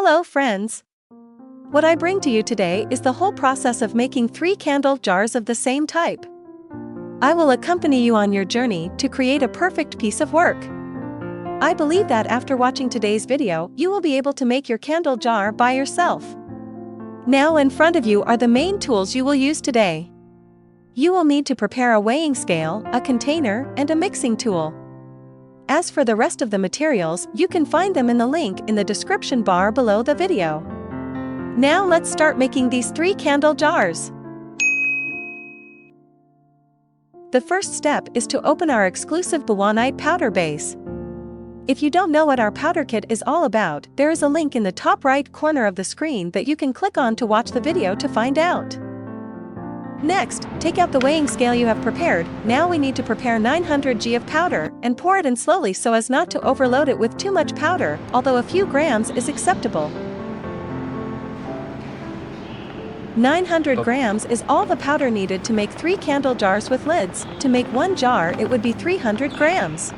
Hello friends! What I bring to you today is the whole process of making 3 candle jars of the same type. I will accompany you on your journey to create a perfect piece of work. I believe that after watching today's video, you will be able to make your candle jar by yourself. Now in front of you are the main tools you will use today. You will need to prepare a weighing scale, a container, and a mixing tool. As for the rest of the materials, you can find them in the link in the description bar below the video. Now let's start making these 3 candle jars. The first step is to open our exclusive Boowan powder base. If you don't know what our powder kit is all about, there is a link in the top right corner of the screen that you can click on to watch the video to find out. Next, take out the weighing scale you have prepared. Now we need to prepare 900 g of powder and pour it in slowly so as not to overload it with too much powder, although a few grams is acceptable. 900 grams is all the powder needed to make 3 candle jars with lids. To make 1 jar, it would be 300 grams.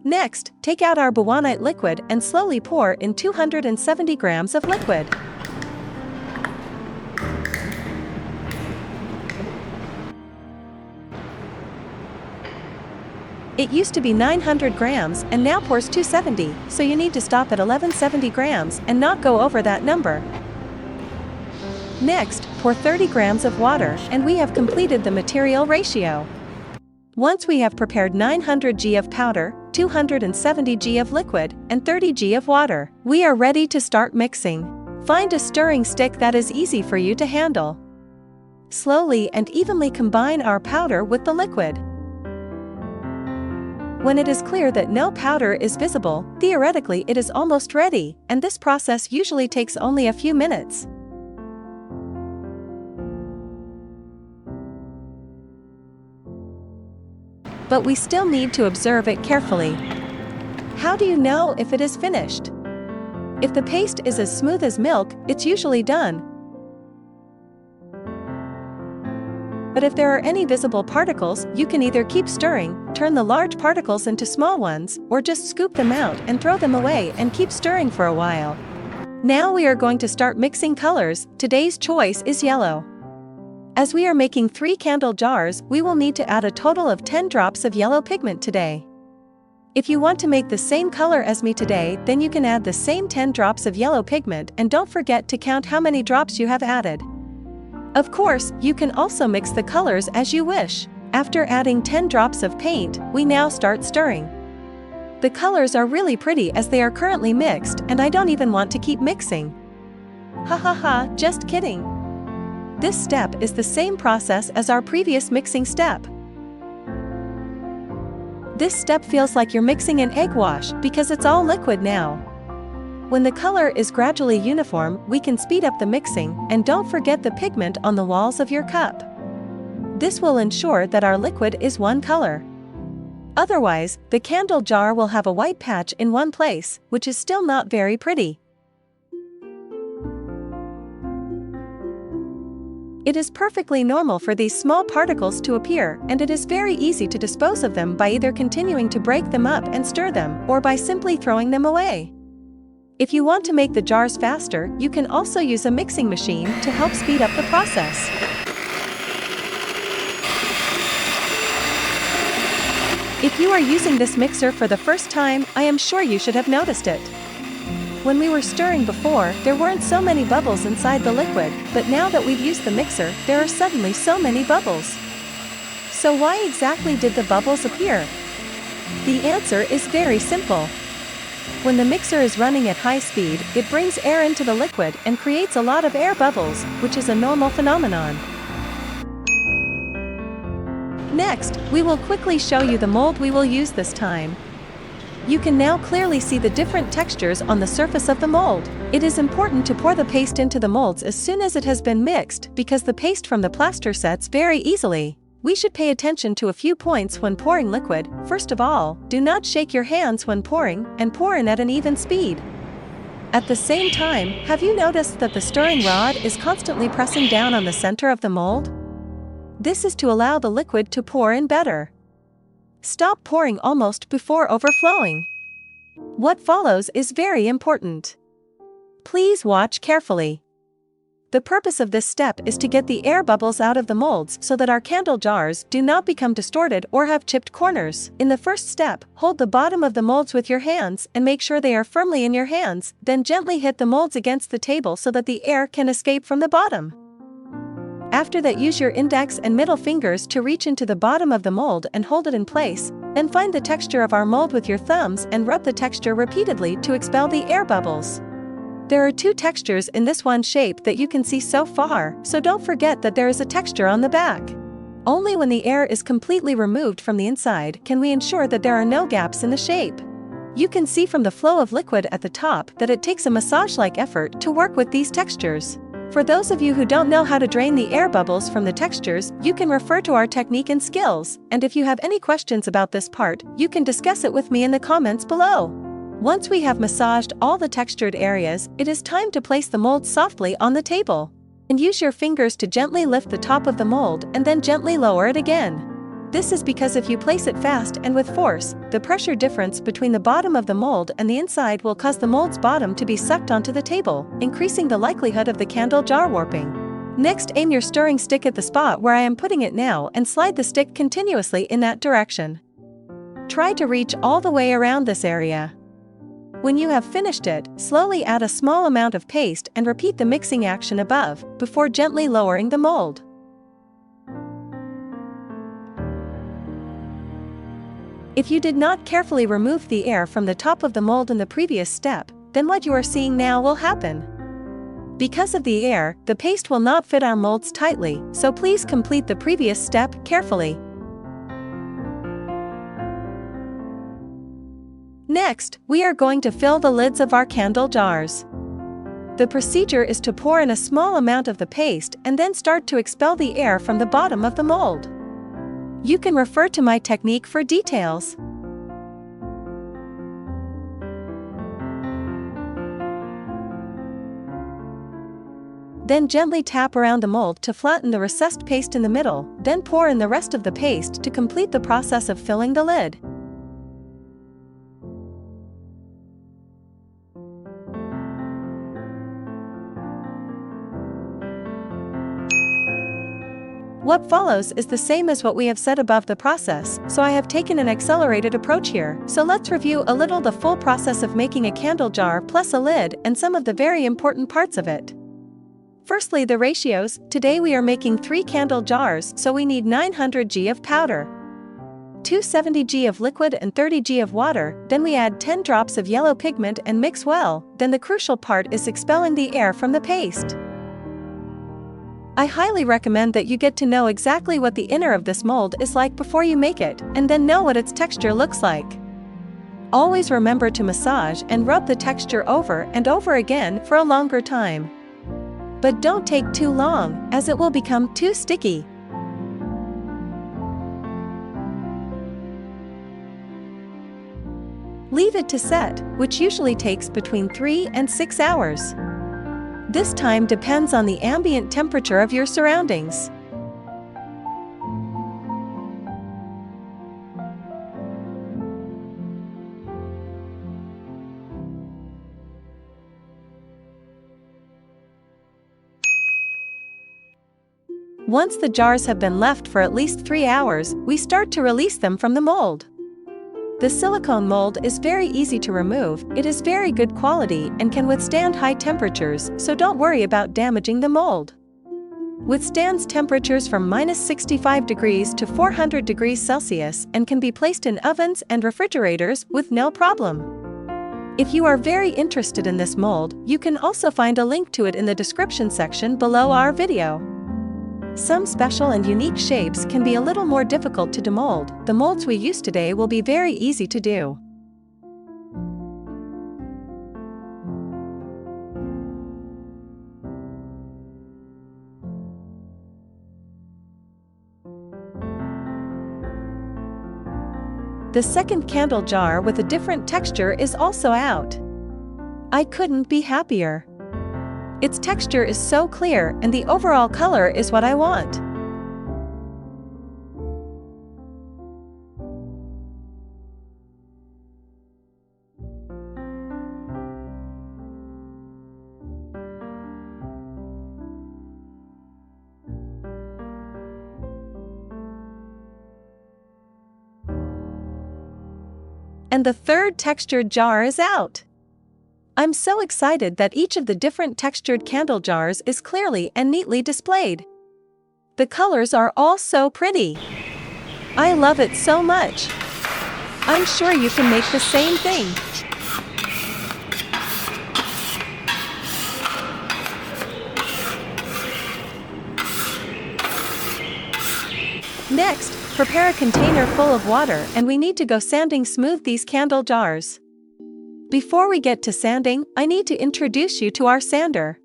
Next, take out our Boowan liquid and slowly pour in 270 grams of liquid. It used to be 900 grams and now pours 270, so you need to stop at 1170 grams and not go over that number. Next, pour 30 grams of water and we have completed the material ratio. Once we have prepared 900 g of powder, 270 g of liquid, and 30 g of water, we are ready to start mixing. Find a stirring stick that is easy for you to handle. Slowly and evenly combine our powder with the liquid. When it is clear that no powder is visible, theoretically it is almost ready, and this process usually takes only a few minutes. But we still need to observe it carefully. How do you know if it is finished? If the paste is as smooth as milk, it's usually done. But if there are any visible particles, you can either keep stirring, turn the large particles into small ones, or just scoop them out and throw them away and keep stirring for a while. Now we are going to start mixing colors. Today's choice is yellow. As we are making 3 candle jars, we will need to add a total of 10 drops of yellow pigment today. If you want to make the same color as me today, then you can add the same 10 drops of yellow pigment and don't forget to count how many drops you have added. Of course, you can also mix the colors as you wish. After adding 10 drops of paint, we now start stirring. The colors are really pretty as they are currently mixed, and I don't even want to keep mixing. Just kidding. This step is the same process as our previous mixing step. This step feels like you're mixing an egg wash because it's all liquid now. When the color is gradually uniform, we can speed up the mixing, and don't forget the pigment on the walls of your cup. This will ensure that our liquid is one color. Otherwise, the candle jar will have a white patch in one place, which is still not very pretty. It is perfectly normal for these small particles to appear, and it is very easy to dispose of them by either continuing to break them up and stir them, or by simply throwing them away. If you want to make the jars faster, you can also use a mixing machine to help speed up the process. If you are using this mixer for the first time, I am sure you should have noticed it. When we were stirring before, there weren't so many bubbles inside the liquid, but now that we've used the mixer, there are suddenly so many bubbles. So why exactly did the bubbles appear? The answer is very simple. When the mixer is running at high speed, it brings air into the liquid and creates a lot of air bubbles, which is a normal phenomenon. Next, we will quickly show you the mold we will use this time. You can now clearly see the different textures on the surface of the mold. It is important to pour the paste into the molds as soon as it has been mixed because the paste from the plaster sets very easily. We should pay attention to a few points when pouring liquid. First of all, do not shake your hands when pouring, and pour in at an even speed. At the same time, have you noticed that the stirring rod is constantly pressing down on the center of the mold? This is to allow the liquid to pour in better. Stop pouring almost before overflowing. What follows is very important. Please watch carefully. The purpose of this step is to get the air bubbles out of the molds so that our candle jars do not become distorted or have chipped corners. In the first step, hold the bottom of the molds with your hands and make sure they are firmly in your hands, then gently hit the molds against the table so that the air can escape from the bottom. After that, use your index and middle fingers to reach into the bottom of the mold and hold it in place, then find the texture of our mold with your thumbs and rub the texture repeatedly to expel the air bubbles. There are two textures in this one shape that you can see so far, so don't forget that there is a texture on the back. Only when the air is completely removed from the inside can we ensure that there are no gaps in the shape. You can see from the flow of liquid at the top that it takes a massage-like effort to work with these textures. For those of you who don't know how to drain the air bubbles from the textures, you can refer to our technique and skills, and if you have any questions about this part, you can discuss it with me in the comments below. Once we have massaged all the textured areas, it is time to place the mold softly on the table. And use your fingers to gently lift the top of the mold and then gently lower it again. This is because if you place it fast and with force, the pressure difference between the bottom of the mold and the inside will cause the mold's bottom to be sucked onto the table, increasing the likelihood of the candle jar warping. Next, aim your stirring stick at the spot where I am putting it now and slide the stick continuously in that direction. Try to reach all the way around this area. When you have finished it, slowly add a small amount of paste and repeat the mixing action above, before gently lowering the mold. If you did not carefully remove the air from the top of the mold in the previous step, then what you are seeing now will happen. Because of the air, the paste will not fit our molds tightly, so please complete the previous step carefully. Next, we are going to fill the lids of our candle jars. The procedure is to pour in a small amount of the paste and then start to expel the air from the bottom of the mold. You can refer to my technique for details. Then gently tap around the mold to flatten the recessed paste in the middle, then pour in the rest of the paste to complete the process of filling the lid. What follows is the same as what we have said above the process, so I have taken an accelerated approach here. So let's review a little the full process of making a candle jar plus a lid and some of the very important parts of it. Firstly, the ratios. Today we are making 3 candle jars, so we need 900 g of powder, 270 g of liquid and 30 g of water. Then we add 10 drops of yellow pigment and mix well. Then the crucial part is expelling the air from the paste. I highly recommend that you get to know exactly what the inner of this mold is like before you make it, and then know what its texture looks like. Always remember to massage and rub the texture over and over again for a longer time. But don't take too long, as it will become too sticky. Leave it to set, which usually takes between 3 and 6 hours. This time depends on the ambient temperature of your surroundings. Once the jars have been left for at least 3 hours, we start to release them from the mold. The silicone mold is very easy to remove, it is very good quality and can withstand high temperatures, so don't worry about damaging the mold. Withstands temperatures from -65 degrees to 400 degrees Celsius and can be placed in ovens and refrigerators with no problem. If you are very interested in this mold, you can also find a link to it in the description section below our video. Some special and unique shapes can be a little more difficult to demold. The molds we use today will be very easy to do. The second candle jar with a different texture is also out. I couldn't be happier. Its texture is so clear and the overall color is what I want. And the third textured jar is out. I'm so excited that each of the different textured candle jars is clearly and neatly displayed. The colors are all so pretty. I love it so much. I'm sure you can make the same thing. Next, prepare a container full of water and we need to go sanding smooth these candle jars. Before we get to sanding, I need to introduce you to our sander.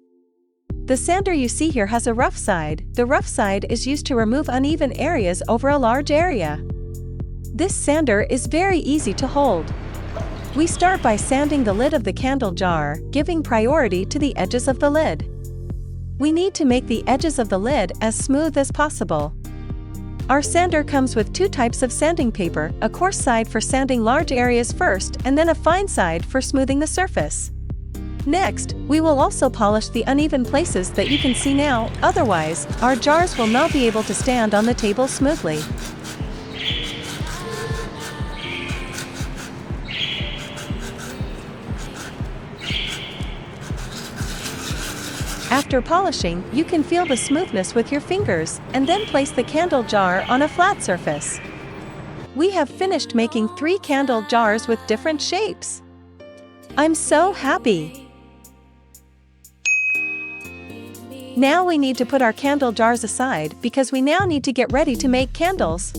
The sander you see here has a rough side. The rough side is used to remove uneven areas over a large area. This sander is very easy to hold. We start by sanding the lid of the candle jar, giving priority to the edges of the lid. We need to make the edges of the lid as smooth as possible. Our sander comes with two types of sanding paper, a coarse side for sanding large areas first and then a fine side for smoothing the surface. Next, we will also polish the uneven places that you can see now, otherwise, our jars will not be able to stand on the table smoothly. After polishing, you can feel the smoothness with your fingers, and then place the candle jar on a flat surface. We have finished making 3 candle jars with different shapes. I'm so happy! Now we need to put our candle jars aside because we now need to get ready to make candles.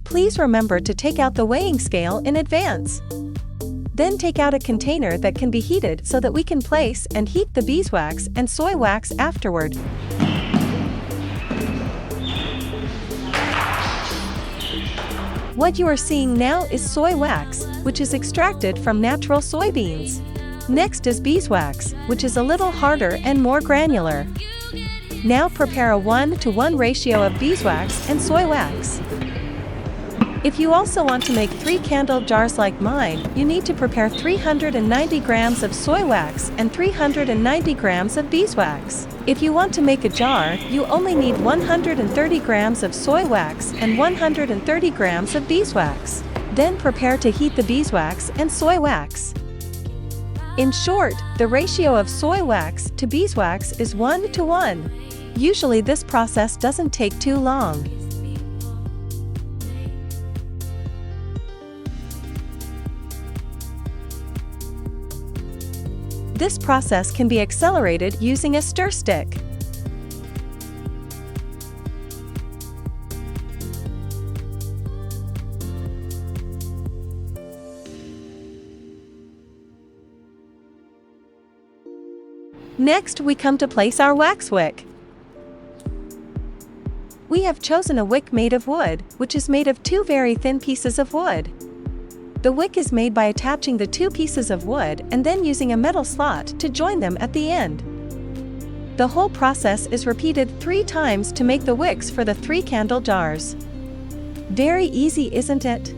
Please remember to take out the weighing scale in advance. Then take out a container that can be heated so that we can place and heat the beeswax and soy wax afterward. What you are seeing now is soy wax, which is extracted from natural soybeans. Next is beeswax, which is a little harder and more granular. Now prepare a 1:1 ratio of beeswax and soy wax. If you also want to make 3 candle jars like mine, you need to prepare 390 grams of soy wax and 390 grams of beeswax. If you want to make a jar, you only need 130 grams of soy wax and 130 grams of beeswax. Then prepare to heat the beeswax and soy wax. In short, the ratio of soy wax to beeswax is 1:1. Usually this process doesn't take too long. This process can be accelerated using a stir stick. Next, we come to place our wax wick. We have chosen a wick made of wood, which is made of 2 very thin pieces of wood. The wick is made by attaching the 2 pieces of wood and then using a metal slot to join them at the end. The whole process is repeated 3 times to make the wicks for the 3 candle jars. Very easy, isn't it?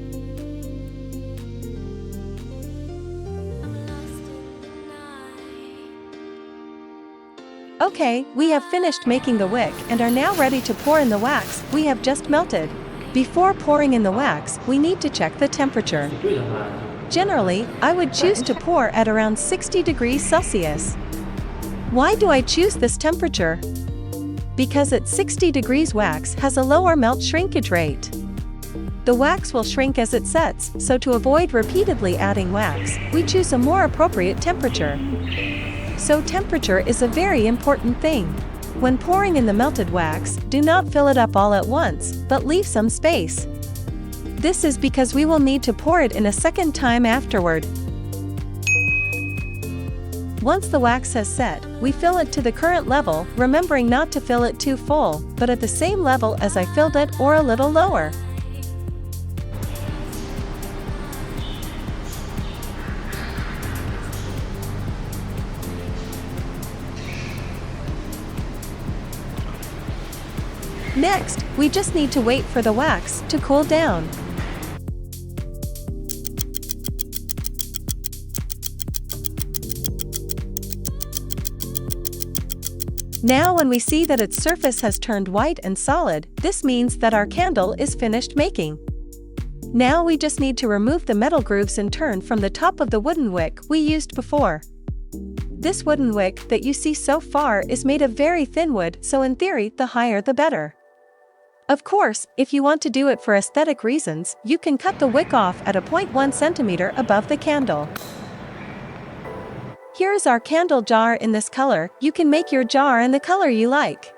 Okay, we have finished making the wick and are now ready to pour in the wax we have just melted. Before pouring in the wax, we need to check the temperature. Generally, I would choose to pour at around 60 degrees Celsius. Why do I choose this temperature? Because at 60 degrees wax has a lower melt shrinkage rate. The wax will shrink as it sets, so to avoid repeatedly adding wax, we choose a more appropriate temperature. So temperature is a very important thing. When pouring in the melted wax, do not fill it up all at once, but leave some space. This is because we will need to pour it in a second time afterward. Once the wax has set, we fill it to the current level, remembering not to fill it too full, but at the same level as I filled it or a little lower. Next, we just need to wait for the wax to cool down. Now when we see that its surface has turned white and solid, this means that our candle is finished making. Now we just need to remove the metal grooves and turn from the top of the wooden wick we used before. This wooden wick that you see so far is made of very thin wood, so in theory, the higher the better. Of course, if you want to do it for aesthetic reasons, you can cut the wick off at a 0.1 centimeter above the candle. Here is our candle jar in this color. You can make your jar in the color you like.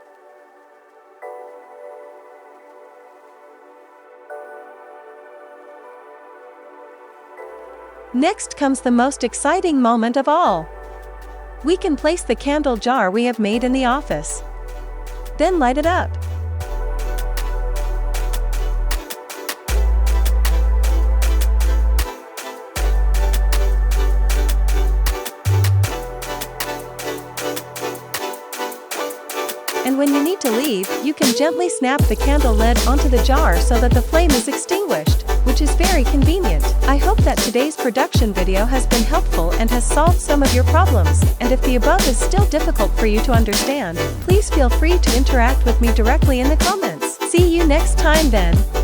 Next comes the most exciting moment of all. We can place the candle jar we have made in the office. Then light it up. And when you need to leave, you can gently snap the candle lid onto the jar so that the flame is extinguished, which is very convenient. I hope that today's production video has been helpful and has solved some of your problems, and if the above is still difficult for you to understand, please feel free to interact with me directly in the comments. See you next time then.